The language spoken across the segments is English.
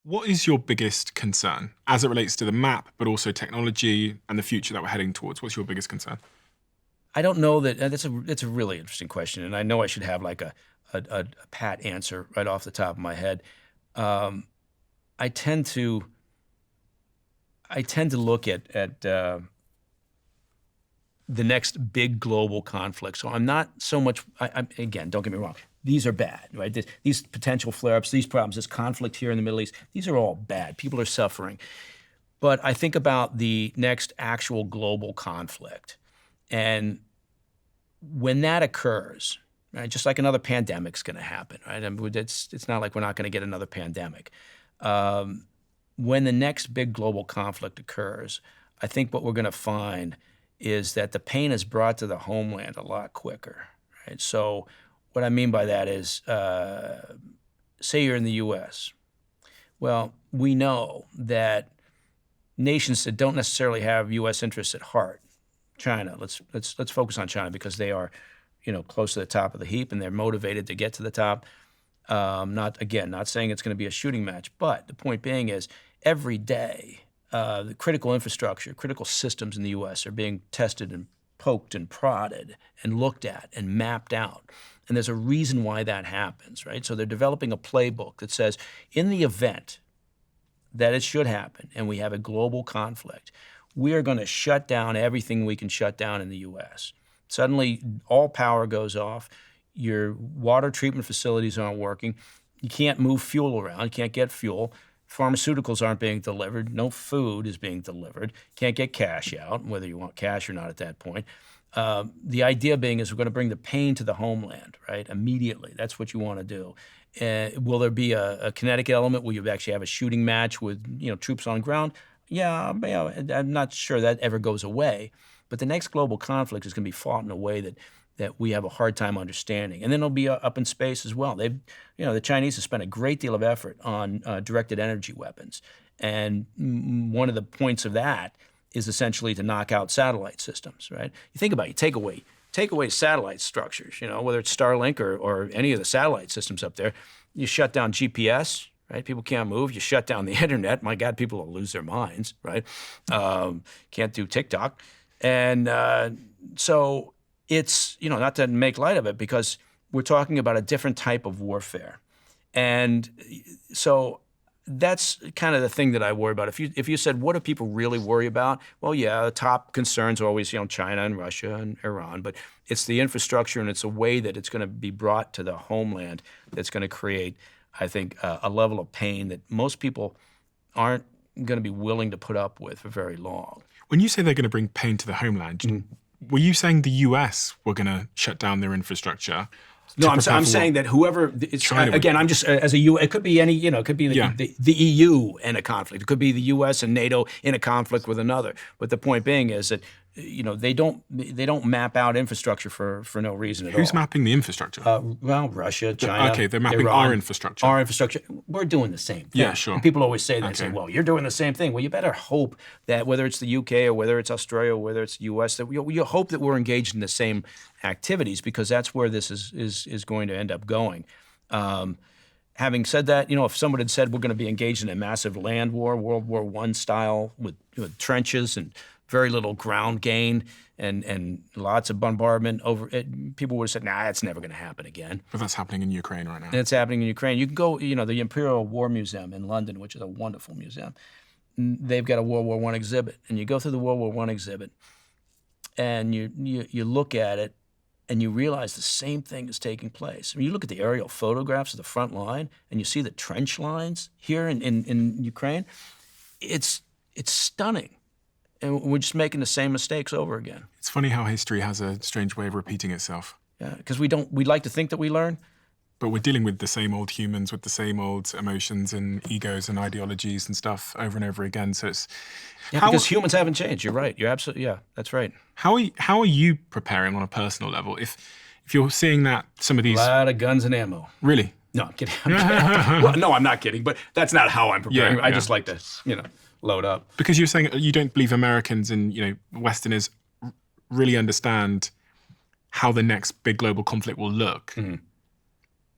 What is your biggest concern as it relates to the map, but also technology and the future that we're heading towards? What's your biggest concern? I don't know that that's a really interesting question, and I know I should have like a pat answer right off the top of my head. Um, I tend to look at the next big global conflict. So I'm not so much. Again, don't get me wrong. These are bad, right? These potential flare-ups, these problems, this conflict here in the Middle East. These are all bad. People are suffering. But I think about the next actual global conflict, and when that occurs, right, just like another pandemic's going to happen, right? I mean, it's not like we're not going to get another pandemic. When the next big global conflict occurs, I think what we're going to find is that the pain is brought to the homeland a lot quicker, right? So what I mean by that is, say you're in the U.S. Well, we know that nations that don't necessarily have U.S. interests at heart, China, let's focus on China because they are, close to the top of the heap and they're motivated to get to the top. Not saying it's going to be a shooting match, but the point being is every day the critical infrastructure, critical systems in the U.S. are being tested and poked and prodded and looked at and mapped out. And there's a reason why that happens, right? So they're developing a playbook that says in the event that it should happen and we have a global conflict, we are going to shut down everything we can shut down in the U.S. Suddenly, all power goes off. Your water treatment facilities aren't working. You can't move fuel around. You can't get fuel. Pharmaceuticals aren't being delivered. No food is being delivered. Can't get cash out, whether you want cash or not at that point. The idea being is we're going to bring the pain to the homeland, right, immediately. That's what you want to do. Will there be a kinetic element? Will you actually have a shooting match with troops on ground? Yeah, I'm not sure that ever goes away. But the next global conflict is going to be fought in a way that we have a hard time understanding. And then it'll be up in space as well. The Chinese have spent a great deal of effort on directed energy weapons. And one of the points of that is essentially to knock out satellite systems, right? You think about it, take away satellite structures, whether it's Starlink or any of the satellite systems up there. You shut down GPS, right? People can't move. You shut down the internet. My God, people will lose their minds, right? Can't do TikTok. And so it's, not to make light of it because we're talking about a different type of warfare. And so that's kind of the thing that I worry about. If you said, what do people really worry about? Well, yeah, the top concerns are always, China and Russia and Iran, but it's the infrastructure and it's a way that it's going to be brought to the homeland that's going to create, I think, a level of pain that most people aren't going to be willing to put up with for very long. When you say they're going to bring pain to the homeland, were you saying the US were going to shut down their infrastructure? No, I'm saying that whoever, I'm just, as a U, it could be any, it could be the EU in a conflict. It could be the US and NATO in a conflict with another. But the point being is that, they don't map out infrastructure for no reason at all. Who's mapping the infrastructure? Well, Russia, China, Okay, they're mapping Iran, our infrastructure. Our infrastructure. We're doing the same thing. Yeah, sure. And people always say that, say, well, you're doing the same thing. Well, you better hope that whether it's the UK or whether it's Australia or whether it's the US, that you hope that we're engaged in the same activities because that's where this is going to end up going. Having said that, if someone had said we're going to be engaged in a massive land war, World War I style, with trenches and very little ground gain and lots of bombardment over it, people would have said, nah, it's never going to happen again. But that's happening in Ukraine right now. And it's happening in Ukraine. You can go, the Imperial War Museum in London, which is a wonderful museum. They've got a World War I exhibit. And you go through the World War I exhibit and you look at it and you realize the same thing is taking place. I mean, you look at the aerial photographs of the front line and you see the trench lines here in Ukraine. It's stunning. And we're just making the same mistakes over again. It's funny how history has a strange way of repeating itself. Yeah, because we like to think that we learn. But we're dealing with the same old humans with the same old emotions and egos and ideologies and stuff over and over again. So it's... because humans haven't changed. You're right. You're absolutely, that's right. How are you preparing on a personal level? If you're seeing that some of these... A lot of guns and ammo. Really? No, I'm kidding. Well, no, I'm not kidding. But that's not how I'm preparing. I just like to, load up. Because you're saying you don't believe Americans and, Westerners really understand how the next big global conflict will look. Mm-hmm.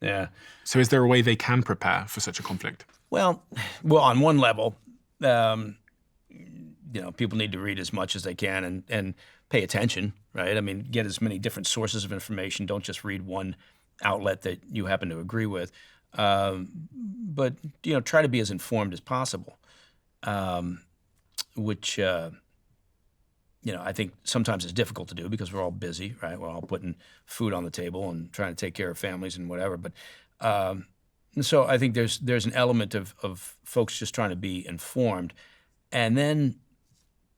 Yeah. So is there a way they can prepare for such a conflict? Well, on one level, um, people need to read as much as they can and pay attention, right? I mean, get as many different sources of information. Don't just read one outlet that you happen to agree with. But try to be as informed as possible, which I think sometimes is difficult to do because we're all busy, right? We're all putting food on the table and trying to take care of families and whatever. But and so I think there's an element of folks just trying to be informed, and then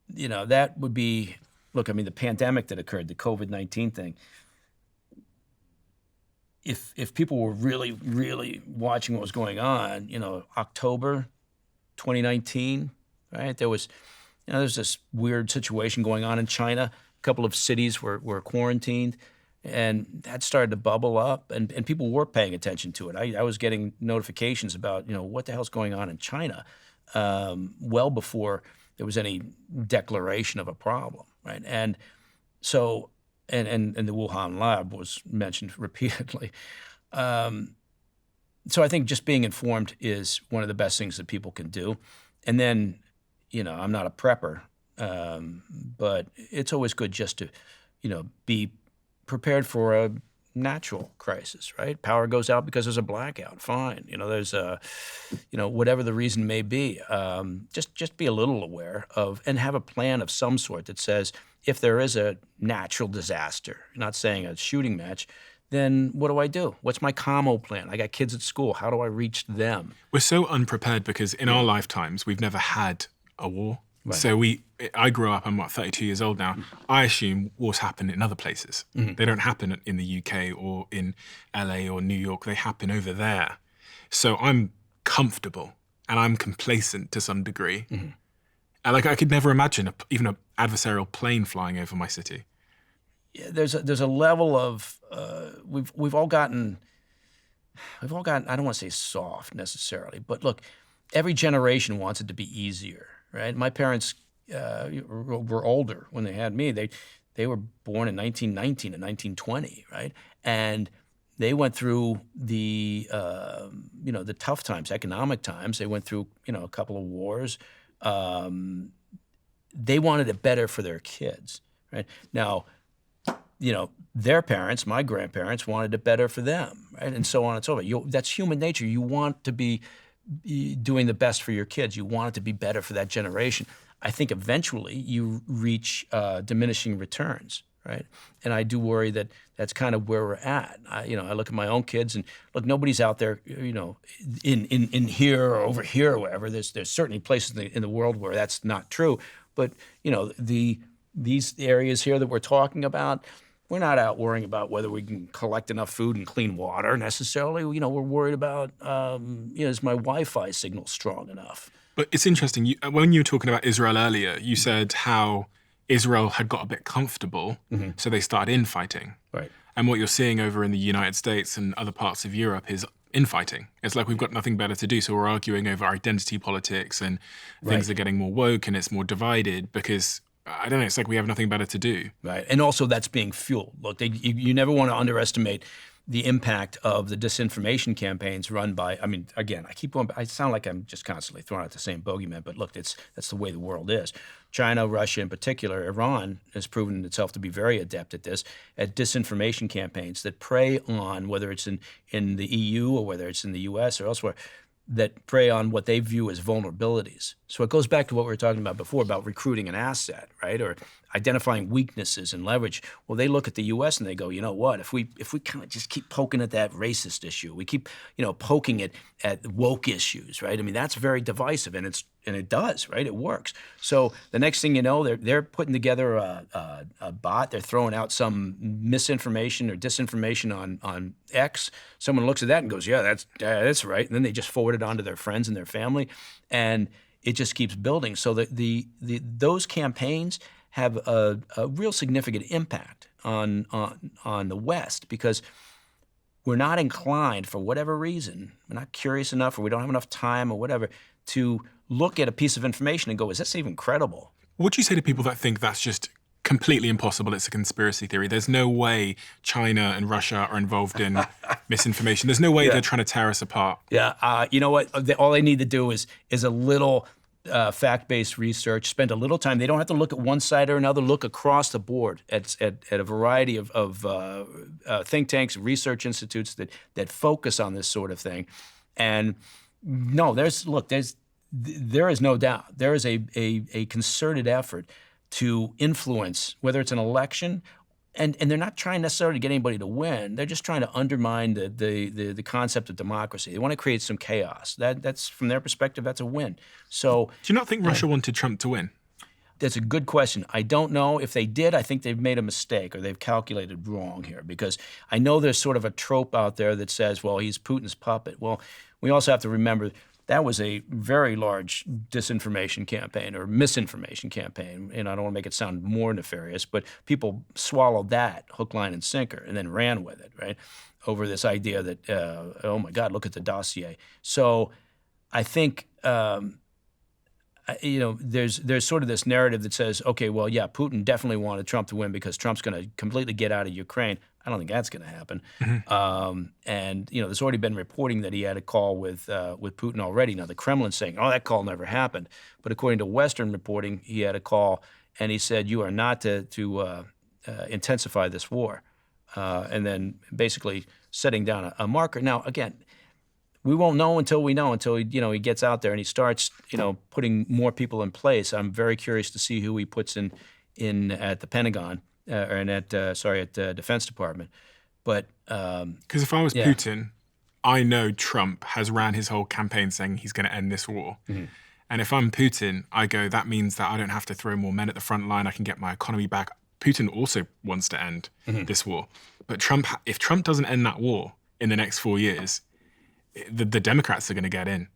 that would be, look, I mean, the pandemic that occurred, the COVID-19 thing. If people were really, really watching what was going on, October 2019, right? There's this weird situation going on in China. A couple of cities were quarantined, and that started to bubble up, and people were paying attention to it. I was getting notifications about, what the hell's going on in China, well before there was any declaration of a problem, right? And so, and the Wuhan lab was mentioned repeatedly. So I think just being informed is one of the best things that people can do. And then, I'm not a prepper, but it's always good just to, be prepared for a natural crisis, right? Power goes out because there's a blackout. Fine, there's a, whatever the reason may be. Just be a little aware of and have a plan of some sort that says if there is a natural disaster, not saying a shooting match, then what do I do? What's my commo plan? I got kids at school. How do I reach them? We're so unprepared because in our lifetimes, we've never had a war. Right. So I grew up, I'm 32 years old now. I assume wars happen in other places. Mm-hmm. They don't happen in the UK or in LA or New York. They happen over there. So I'm comfortable and I'm complacent to some degree. Mm-hmm. And I could never imagine even an adversarial plane flying over my city. Yeah, there's a level of we've all gotten I don't want to say soft necessarily, but look, every generation wants it to be easier, right? My parents were older when they had me. They were born in 1919 and 1920, right? And they went through the the tough times, economic times. They went through a couple of wars. They wanted it better for their kids, right? Now, their parents, my grandparents, wanted it better for them, right? And so on and so forth. That's human nature. You want to be doing the best for your kids. You want it to be better for that generation. I think eventually you reach diminishing returns, right? And I do worry that that's kind of where we're at. I look at my own kids, and look, nobody's out there, in here or over here or wherever. There's certainly places in the world where that's not true, but these areas here that we're talking about, we're not out worrying about whether we can collect enough food and clean water necessarily. We're worried about, is my Wi-Fi signal strong enough? But it's interesting. When you were talking about Israel earlier, you said how Israel had got a bit comfortable, so they started infighting. Right. And what you're seeing over in the United States and other parts of Europe is infighting. It's like we've got nothing better to do, so we're arguing over identity politics and things are getting more woke and it's more divided because I don't know, it's like we have nothing better to do. Right. And also that's being fueled. Look, you never want to underestimate the impact of the disinformation campaigns run by, again, I keep going, I sound like I'm just constantly throwing out the same bogeyman, but look, that's the way the world is. China, Russia in particular, Iran has proven itself to be very adept at this, at disinformation campaigns that prey on, whether it's in the EU or whether it's in the US or elsewhere, that prey on what they view as vulnerabilities. So it goes back to what we were talking about before about recruiting an asset, right? Or identifying weaknesses and leverage. Well, they look at the U.S. and they go, you know what? If we kind of just keep poking at that racist issue, we keep poking it at woke issues, right? That's very divisive, and it does, right? It works. So the next thing you know, they're putting together a bot. They're throwing out some misinformation or disinformation on X. Someone looks at that and goes, yeah, that's right. And then they just forward it on to their friends and their family, and it just keeps building. So those campaigns have a real significant impact on the West because we're not inclined, for whatever reason, we're not curious enough, or we don't have enough time or whatever, to look at a piece of information and go, is this even credible? What do you say to people that think that's just completely impossible. It's a conspiracy theory. There's no way China and Russia are involved in misinformation. There's no way they're trying to tear us apart. Yeah, you know what? All they need to do is a little fact-based research. Spend a little time. They don't have to look at one side or another. Look across the board at a variety of think tanks, research institutes that focus on this sort of thing. And no, there is no doubt there is a concerted effort to influence, whether it's an election. And they're not trying necessarily to get anybody to win. They're just trying to undermine the concept of democracy. They want to create some chaos. That's from their perspective, that's a win. So, do you not think Russia wanted Trump to win? That's a good question. I don't know. If they did, I think they've made a mistake or they've calculated wrong here, because I know there's sort of a trope out there that says, well, he's Putin's puppet. Well, we also have to remember that was a very large disinformation campaign or misinformation campaign. And I don't want to make it sound more nefarious, but people swallowed that hook, line, and sinker and then ran with it, right, over this idea that, oh, my God, look at the dossier. So I think, there's sort of this narrative that says, okay, well, yeah, Putin definitely wanted Trump to win because Trump's going to completely get out of Ukraine. I don't think that's going to happen. Mm-hmm. And there's already been reporting that he had a call with Putin already. Now the Kremlin's saying, oh, that call never happened. But according to Western reporting, he had a call and he said, you are not to intensify this war. And then basically setting down a marker. Now, again, we won't know until he gets out there and he starts putting more people in place. I'm very curious to see who he puts in at the Pentagon and at the Defense Department. But because if I was Putin, I know Trump has ran his whole campaign saying he's going to end this war. Mm-hmm. And if I'm Putin, I go, that means that I don't have to throw more men at the front line. I can get my economy back. Putin also wants to end this war. But if Trump doesn't end that war in the next 4 years, the Democrats are going to get in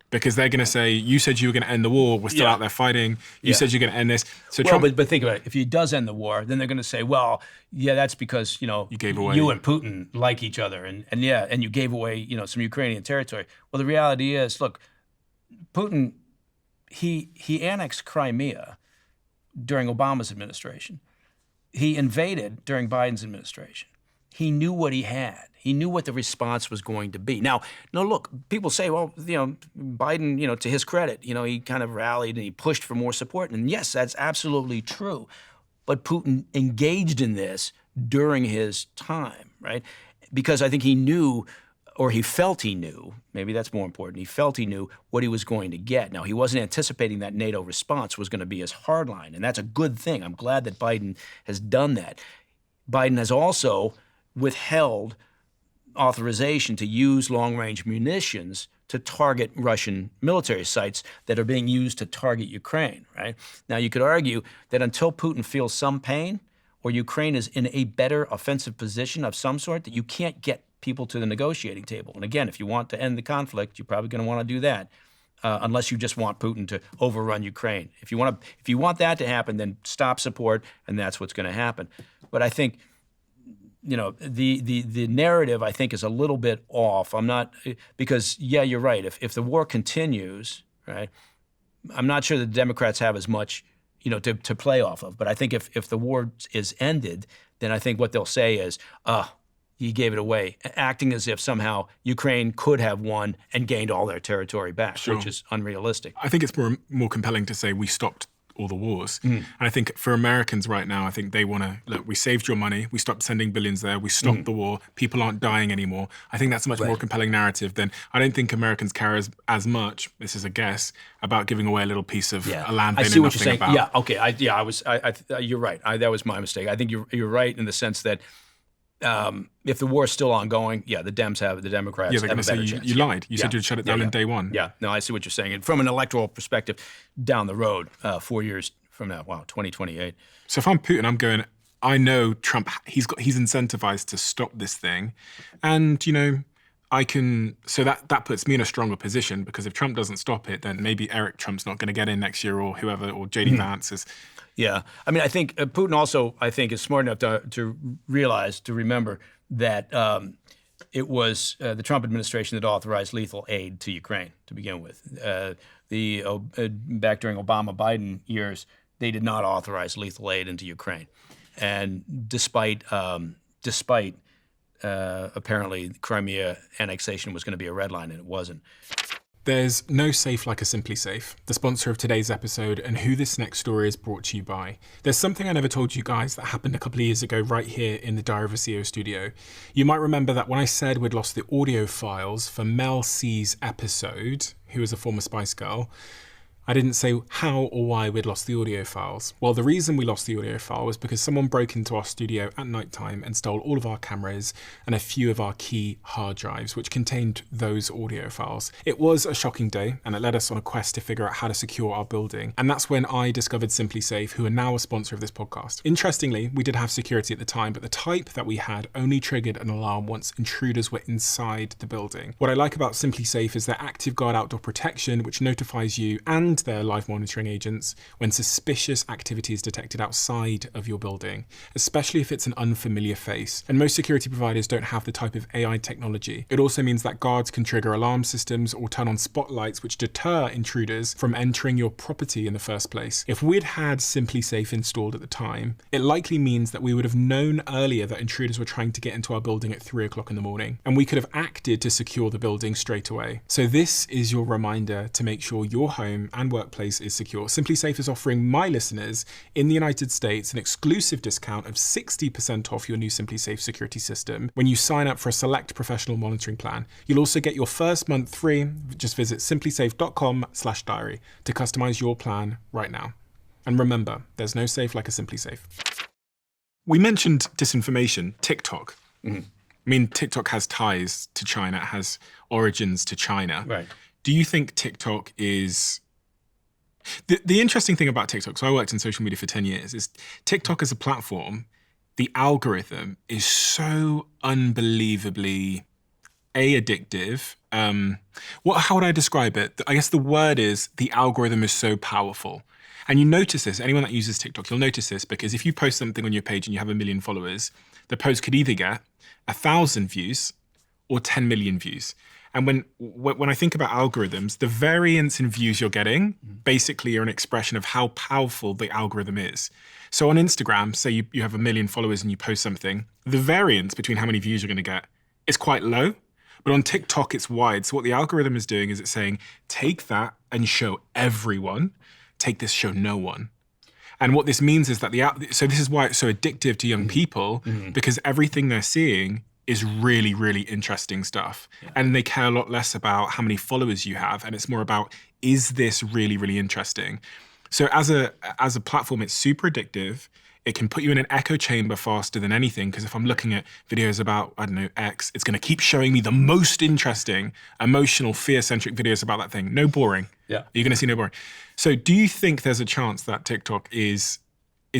because they're going to say, you said you were going to end the war. We're still out there fighting. You said you're going to end this. So Trump, but think about it. If he does end the war, then they're going to say, well, yeah, that's because, you gave away. You and Putin like each other. And you gave away, some Ukrainian territory. Well, the reality is, look, Putin, he annexed Crimea during Obama's administration. He invaded during Biden's administration. He knew what he had. He knew what the response was going to be. Now, look, people say, well, Biden, to his credit, he kind of rallied and he pushed for more support. And yes, that's absolutely true. But Putin engaged in this during his time, right? Because I think he knew, or he felt he knew, maybe that's more important, he felt he knew what he was going to get. Now, he wasn't anticipating that NATO response was going to be as hardline, and that's a good thing. I'm glad that Biden has done that. Biden has also withheld authorization to use long-range munitions to target Russian military sites that are being used to target Ukraine, right? Now, you could argue that until Putin feels some pain or Ukraine is in a better offensive position of some sort, that you can't get people to the negotiating table. And again, if you want to end the conflict, you're probably going to want to do that, unless you just want Putin to overrun Ukraine. If you want that to happen, then stop support, and that's what's going to happen. But I think the narrative, I think, is a little bit off. I'm not, because, you're right. If the war continues, right, I'm not sure the Democrats have as much, to play off of. But I think if the war is ended, then I think what they'll say is, he gave it away, acting as if somehow Ukraine could have won and gained all their territory back, which is unrealistic. I think it's more compelling to say we stopped all the wars. And I think for Americans right now, I think they want to, look, we saved your money, we stopped sending billions there, we stopped the war, people aren't dying anymore. I think that's a much more compelling narrative than, I don't think Americans care as much, this is a guess, about giving away a little piece of a land they know nothing about. Yeah, okay, you're right. That was my mistake. I think you're right in the sense that if the war is still ongoing, the Democrats have a better chance. You lied. You said you'd shut it down in day one. Yeah, no, I see what you're saying. And from an electoral perspective, down the road, 4 years from now, 2028. So if I'm Putin, I'm going, I know Trump, he's incentivized to stop this thing. And, so that puts me in a stronger position, because if Trump doesn't stop it, then maybe Eric Trump's not going to get in next year, or whoever, or J.D. Vance is. Yeah. I mean, I think Putin also, is smart enough to remember that it was the Trump administration that authorized lethal aid to Ukraine to begin with. Back during Obama-Biden years, they did not authorize lethal aid into Ukraine. And despite apparently Crimea annexation was going to be a red line, and it wasn't. There's no safe like a Simply Safe, the sponsor of today's episode and who this next story is brought to you by. There's something I never told you guys that happened a couple of years ago right here in the Diary of a CEO studio. You might remember that when I said we'd lost the audio files for Mel C's episode, who was a former Spice Girl, I didn't say how or why we'd lost the audio files. Well, the reason we lost the audio file was because someone broke into our studio at night time and stole all of our cameras and a few of our key hard drives, which contained those audio files. It was a shocking day, and it led us on a quest to figure out how to secure our building. And that's when I discovered Simply Safe, who are now a sponsor of this podcast. Interestingly, we did have security at the time, but the type that we had only triggered an alarm once intruders were inside the building. What I like about Simply Safe is their Active Guard outdoor protection, which notifies you and their live monitoring agents when suspicious activity is detected outside of your building, especially if it's an unfamiliar face. And most security providers don't have the type of AI technology. It also means that guards can trigger alarm systems or turn on spotlights which deter intruders from entering your property in the first place. If we'd had Simply Safe installed at the time, it likely means that we would have known earlier that intruders were trying to get into our building at 3 o'clock in the morning, and we could have acted to secure the building straight away. So this is your reminder to make sure your home and workplace is secure. Simply Safe is offering my listeners in the United States an exclusive discount of 60% off your new Simply Safe security system when you sign up for a select professional monitoring plan. You'll also get your first month free. Just visit simplysafe.com/diary to customize your plan right now. And remember, there's no safe like a Simply Safe. We mentioned disinformation, TikTok. I mean, TikTok has ties to China, it has origins to China. Right. Do you think TikTok is... The interesting thing about TikTok, so I worked in social media for 10 years, is TikTok as a platform, the algorithm is so unbelievably addictive. How would I describe it? I guess the word is the algorithm is so powerful. And you notice this, anyone that uses TikTok, you'll notice this because if you post something on your page and you have 1 million followers, the post could either get 1,000 views or 10 million views. And when I think about algorithms, the variance in views you're getting basically are an expression of how powerful the algorithm is. So on Instagram, say you have 1 million followers and you post something, the variance between how many views you're going to get is quite low. But on TikTok, it's wide. So what the algorithm is doing is it's saying, take that and show everyone. Take this, show no one. And what this means is that so this is why it's so addictive to young people, because everything they're seeing is really, really interesting stuff. Yeah. And they care a lot less about how many followers you have. And it's more about, is this really, really interesting? So as a platform, it's super addictive. It can put you in an echo chamber faster than anything. Because if I'm looking at videos about, I don't know, X, it's going to keep showing me the most interesting, emotional, fear-centric videos about that thing. No boring. Yeah. You're going to see no boring. So do you think there's a chance that TikTok is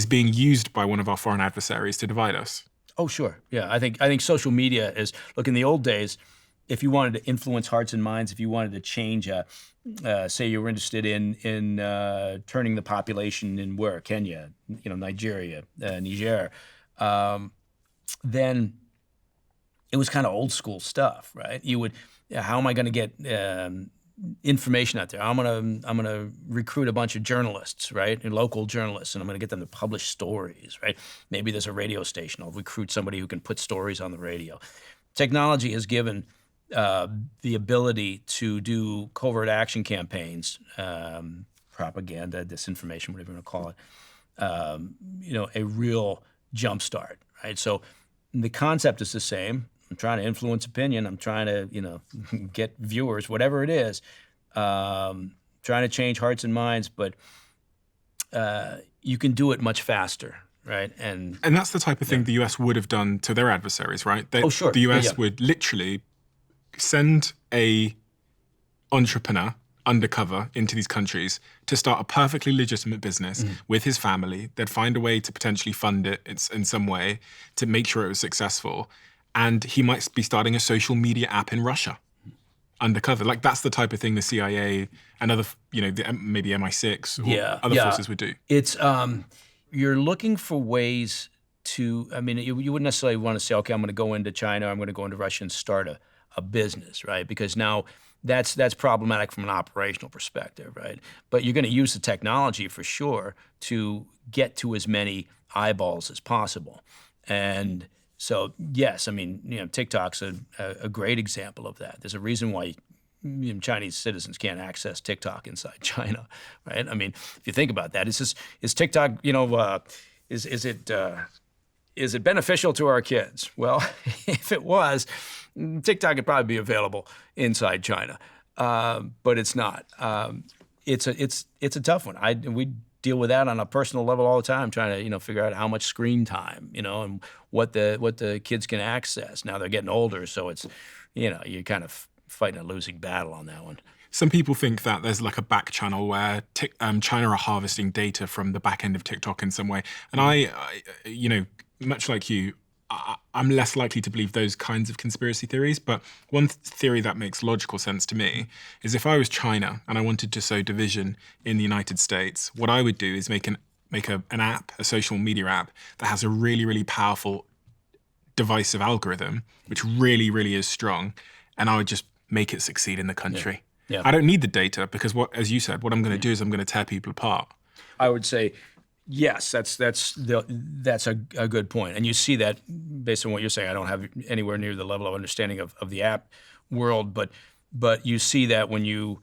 being used by one of our foreign adversaries to divide us? Oh, sure. Yeah, I think social media is, look, in the old days, if you wanted to influence hearts and minds, if you wanted to change, say you were interested in turning the population in where? Kenya, Nigeria, Niger, then it was kind of old school stuff, right? You would, how am I going to get information out there? I'm gonna recruit a bunch of journalists, right, and local journalists, and I'm gonna get them to publish stories, right? Maybe there's a radio station. I'll recruit somebody who can put stories on the radio. Technology has given the ability to do covert action campaigns, propaganda, disinformation, whatever you want to call it, a real jumpstart, right? So the concept is the same. I'm trying to influence opinion. I'm trying to, get viewers, whatever it is, trying to change hearts and minds, but you can do it much faster, right? And that's the type of thing the US would have done to their adversaries, right? Sure. The US would literally send a entrepreneur undercover into these countries to start a perfectly legitimate business with his family. They'd find a way to potentially fund it in some way to make sure it was successful. And he might be starting a social media app in Russia undercover. Like that's the type of thing the CIA and other, maybe MI6 or other forces would do. It's, you're looking for ways to, you wouldn't necessarily want to say, okay, I'm going to go into China, I'm going to go into Russia and start a business, right? Because now that's problematic from an operational perspective, right? But you're going to use the technology for sure to get to as many eyeballs as possible. And so, yes, I mean, TikTok's a great example of that. There's a reason why Chinese citizens can't access TikTok inside China, right? I mean, if you think about that, is TikTok, is it beneficial to our kids? Well, if it was, TikTok could probably be available inside China, but it's not. It's a tough one. We deal with that on a personal level all the time, trying to figure out how much screen time, and what the kids can access. Now they're getting older, so it's you're kind of fighting a losing battle on that one. Some people think that there's like a back channel where China are harvesting data from the back end of TikTok in some way. And I much like you, I'm less likely to believe those kinds of conspiracy theories. But one theory that makes logical sense to me is if I was China and I wanted to sow division in the United States, what I would do is make an app, a social media app that has a really, really powerful divisive algorithm, which really, really is strong. And I would just make it succeed in the country. Yeah. I don't need the data because, as you said, what I'm going to do is I'm going to tear people apart. I would say, yes, that's a good point. And you see that based on what you're saying. I don't have anywhere near the level of understanding of the app world, but you see that when you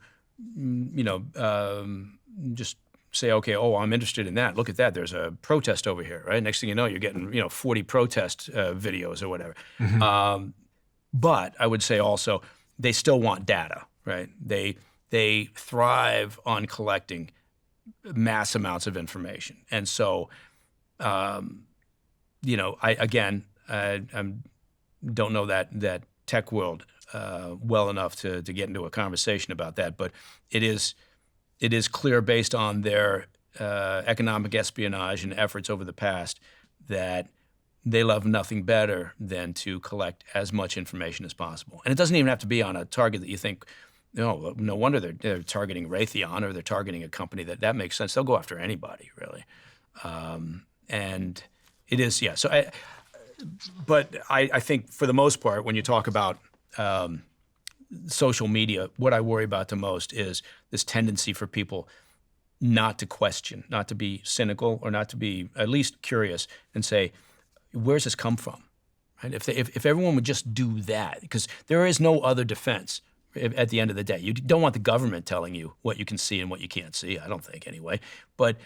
just say, okay, I'm interested in that. Look at that. There's a protest over here, right? Next thing you know, you're getting 40 protest videos or whatever. Mm-hmm. But I would say also they still want data, right? They thrive on collecting mass amounts of information, and so I don't know that tech world well enough to get into a conversation about that, but it is clear based on their economic espionage and efforts over the past that they love nothing better than to collect as much information as possible. And it doesn't even have to be on a target that you think, no wonder they're targeting Raytheon or they're targeting a company that makes sense. They'll go after anybody, really. And it is, yeah. So, I think for the most part, when you talk about social media, what I worry about the most is this tendency for people not to question, not to be cynical, or not to be at least curious and say, where's this come from? Right? If everyone would just do that, because there is no other defense at the end of the day. You don't want the government telling you what you can see and what you can't see, I don't think anyway. But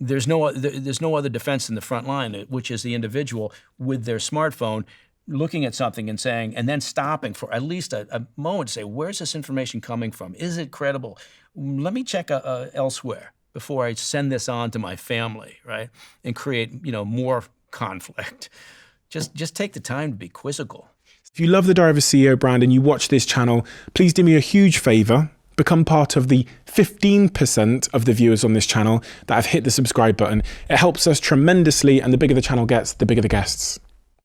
there's no other defense in the front line, which is the individual with their smartphone looking at something and saying, and then stopping for at least a moment to say, where's this information coming from? Is it credible? Let me check elsewhere before I send this on to my family, right? And create more conflict. Just take the time to be quizzical. If you love the Diary of a CEO brand and you watch this channel, please do me a huge favor. Become part of the 15% of the viewers on this channel that have hit the subscribe button. It helps us tremendously, and the bigger the channel gets, the bigger the guests.